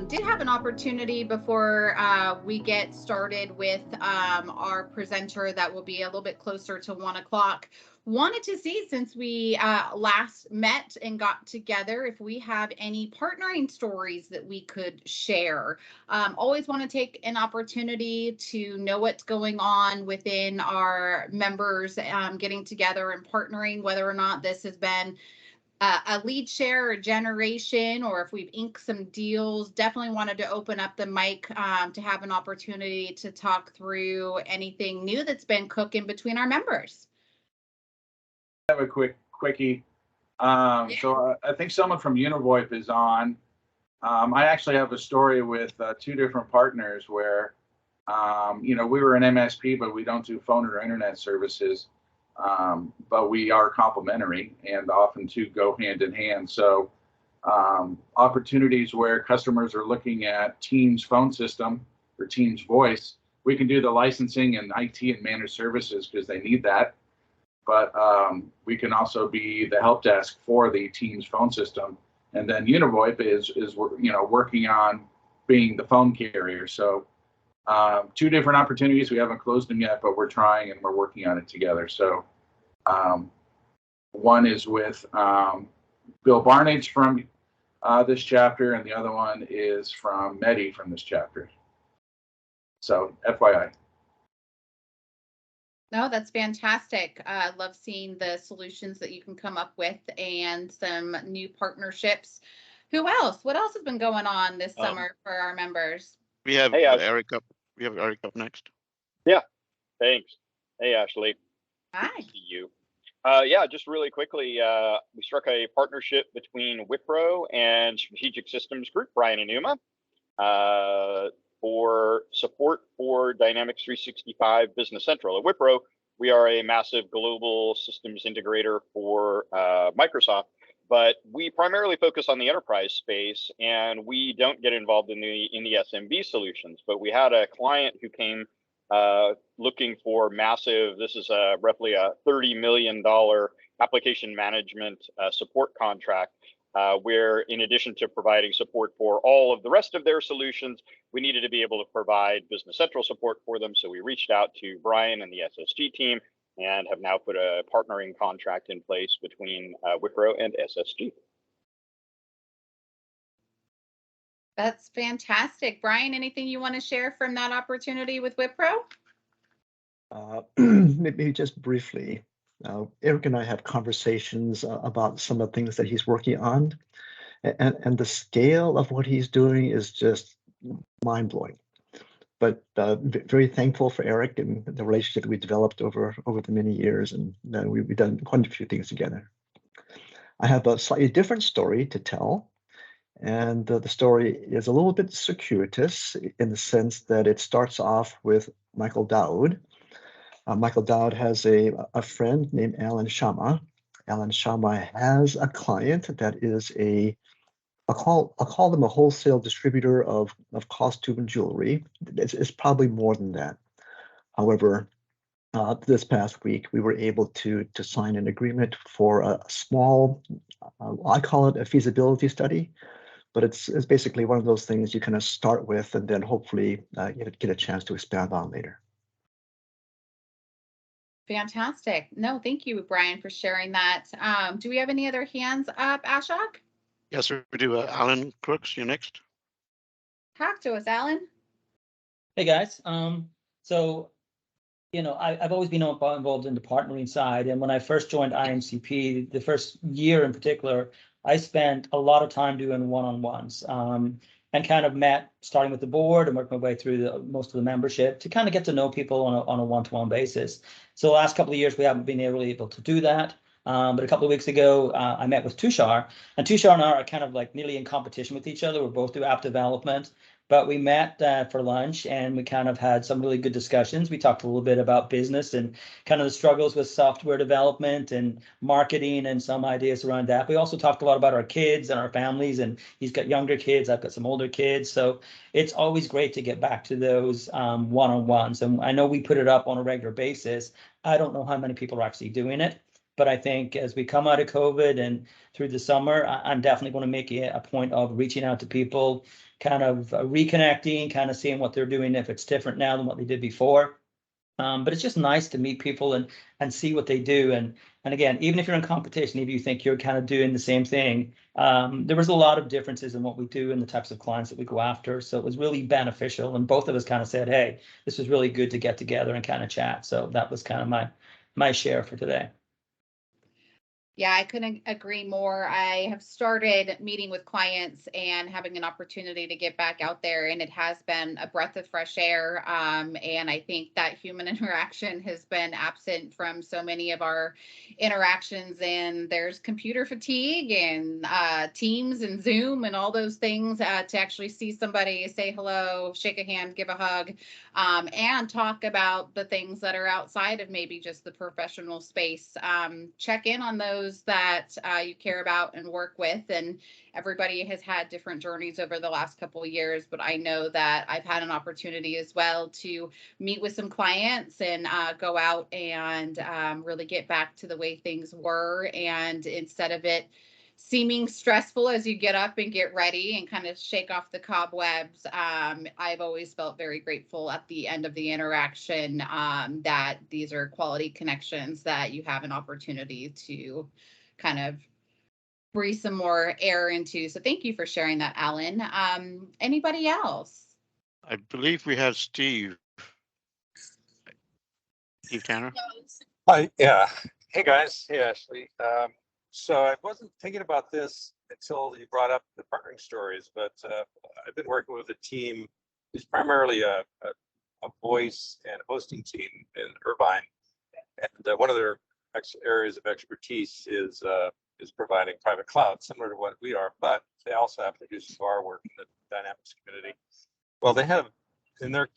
did have an opportunity before we get started with our presenter that will be a little bit closer to 1 o'clock. Wanted to see, since we last met and got together, if we have any partnering stories that we could share. Always want to take an opportunity to know what's going on within our members getting together and partnering, whether or not this has been a lead share or generation, or if we've inked some deals. Definitely wanted to open up the mic to have an opportunity to talk through anything new that's been cooking between our members. Have a quickie. So I think someone from Univoip is on. I actually have a story with two different partners where, we were an MSP, but we don't do phone or internet services. But we are complementary and often two go hand in hand. So opportunities where customers are looking at Teams phone system or Teams voice, we can do the licensing and IT and managed services because they need that. But we can also be the help desk for the Teams phone system. And then Univoip is working on being the phone carrier. So two different opportunities. We haven't closed them yet, but we're trying and we're working on it together. So one is with Bill Barnage from this chapter, and the other one is from Mehdi from this chapter. So FYI. No, that's fantastic. I love seeing the solutions that you can come up with and some new partnerships. Who else? What else has been going on this summer for our members? We have Eric up. We have Eric up next. Yeah, thanks. Hey, Ashley. Hi. Good to see you. Just really quickly, we struck a partnership between Wipro and Strategic Systems Group, Brian and Uma, for support for Dynamics 365 Business Central. At Wipro, we are a massive global systems integrator for Microsoft, but we primarily focus on the enterprise space, and we don't get involved in the SMB solutions. But we had a client who came looking for massive, this is roughly a $30 million application management support contract, where in addition to providing support for all of the rest of their solutions, we needed to be able to provide Business Central support for them. So we reached out to Brian and the SSG team and have now put a partnering contract in place between Wipro and SSG. That's fantastic. Brian, anything you want to share from that opportunity with Wipro? Maybe just briefly. Eric and I have conversations about some of the things that he's working on, and the scale of what he's doing is just mind-blowing. But very thankful for Eric and the relationship that we developed over the many years, and we've done quite a few things together. I have a slightly different story to tell, and the story is a little bit circuitous in the sense that it starts off with Michael Dowd. Michael Dowd has a friend named Alan Sharma. Alan Sharma has a client that is I'll call them a wholesale distributor of costume jewelry. It's probably more than that. However, this past week we were able to sign an agreement for a small, I call it a feasibility study, but it's basically one of those things you kind of start with and then hopefully get a chance to expand on later. Fantastic. No, thank you, Brian, for sharing that. Do we have any other hands up, Ashok? Yes, we do. Alan Crooks, you're next. Talk to us, Alan. Hey, guys. So, I've always been involved in the partnering side. And when I first joined IAMCP, the first year in particular, I spent a lot of time doing one-on-ones and kind of met, starting with the board and worked my way through most of the membership to kind of get to know people on a one-to-one basis. So the last couple of years, we haven't been really able to do that. But a couple of weeks ago, I met with Tushar, and Tushar and I are kind of like nearly in competition with each other. We're both do app development, but we met for lunch and we kind of had some really good discussions. We talked a little bit about business and kind of the struggles with software development and marketing and some ideas around that. We also talked a lot about our kids and our families, and he's got younger kids. I've got some older kids. So it's always great to get back to those one-on-ones. And I know we put it up on a regular basis. I don't know how many people are actually doing it, But I think as we come out of COVID and through the summer, I'm definitely going to make it a point of reaching out to people, kind of reconnecting, kind of seeing what they're doing, if it's different now than what they did before. But it's just nice to meet people and see what they do. And again, even if you're in competition, if you think you're kind of doing the same thing, there was a lot of differences in what we do and the types of clients that we go after. So it was really beneficial. And both of us kind of said, hey, this was really good to get together and kind of chat. So that was kind of my share for today. Yeah, I couldn't agree more. I have started meeting with clients and having an opportunity to get back out there, and it has been a breath of fresh air. And I think that human interaction has been absent from so many of our interactions. And there's computer fatigue and Teams and Zoom and all those things to actually see somebody, say hello, shake a hand, give a hug, and talk about the things that are outside of maybe just the professional space. Check in on those that you care about and work with. And everybody has had different journeys over the last couple of years, but I know that I've had an opportunity as well to meet with some clients and go out and really get back to the way things were. And instead of it seeming stressful as you get up and get ready and kind of shake off the cobwebs, I've always felt very grateful at the end of the interaction that these are quality connections that you have an opportunity to kind of breathe some more air into. So thank you for sharing that, Alan. Anybody else? I believe we have Steve. Steve Tanner. Hi, yeah. Hey guys. Hey Ashley. So I wasn't thinking about this until you brought up the partnering stories, but I've been working with a team who's primarily a voice and hosting team in Irvine, and one of their areas of expertise is providing private cloud, similar to what we are, but they also have to do some of our work in the Dynamics community. Well, they have in their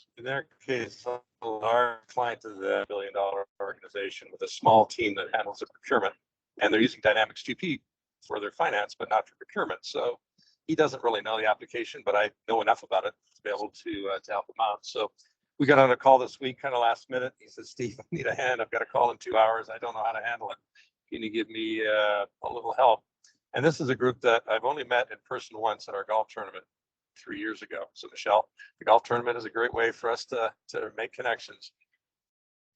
case, a large client is a $1 billion organization with a small team that handles the procurement, and they're using Dynamics GP for their finance, but not for procurement. So he doesn't really know the application, but I know enough about it to be able to help him out. So we got on a call this week, kind of last minute. He said, "Steve, I need a hand. I've got a call in 2 hours. I don't know how to handle it. Can you give me a little help?" And this is a group that I've only met in person once at our golf tournament 3 years ago. So Michelle, the golf tournament is a great way for us to make connections.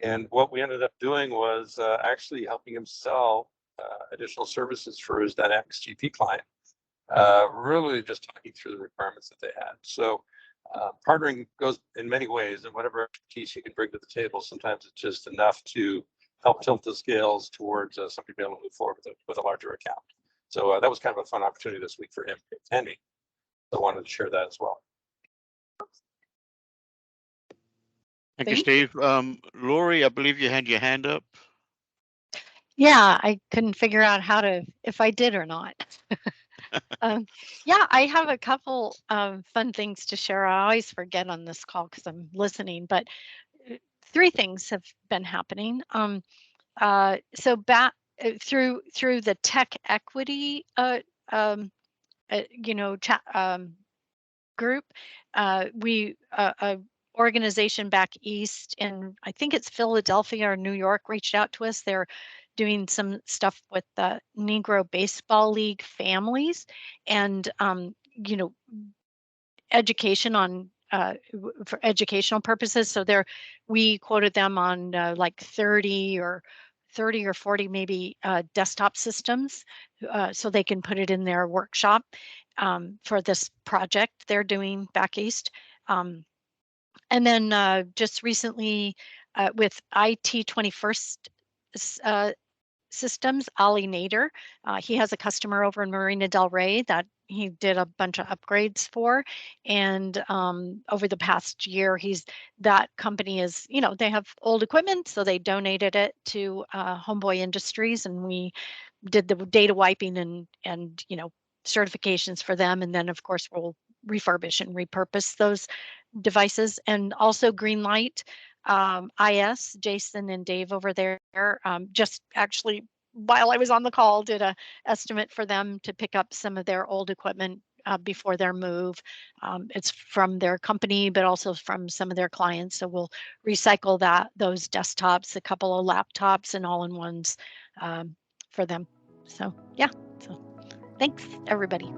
And what we ended up doing was actually helping him sell additional services for his Dynamics GP client. Really just talking through the requirements that they had. So partnering goes in many ways, and whatever expertise you can bring to the table, sometimes it's just enough to help tilt the scales towards somebody being able to move forward with a larger account. So that was kind of a fun opportunity this week for him and me. So I wanted to share that as well. Thank you, Steve. Lori, I believe you had your hand up. Yeah, I couldn't figure out if I did or not. Yeah, I have a couple of fun things to share. I always forget on this call because I'm listening, but 3 things have been happening. So back through the tech equity, chat group, we a organization back east in, I think it's Philadelphia or New York, reached out to us. They're doing some stuff with the Negro Baseball League families and education on for educational purposes. So we quoted them on like 30 or 40 maybe desktop systems, so they can put it in their workshop for this project they're doing back east. And then just recently with IT 21st Systems, Ali Nader, he has a customer over in Marina Del Rey that he did a bunch of upgrades for. And over the past year, that company is, they have old equipment, so they donated it to Homeboy Industries, and we did the data wiping and certifications for them. And then of course we'll refurbish and repurpose those devices. And also Greenlight IS, Jason and Dave over there, just actually while I was on the call did a estimate for them to pick up some of their old equipment before their move. It's from their company, but also from some of their clients. So we'll recycle those desktops, a couple of laptops and all-in-ones for them. So yeah, so thanks everybody.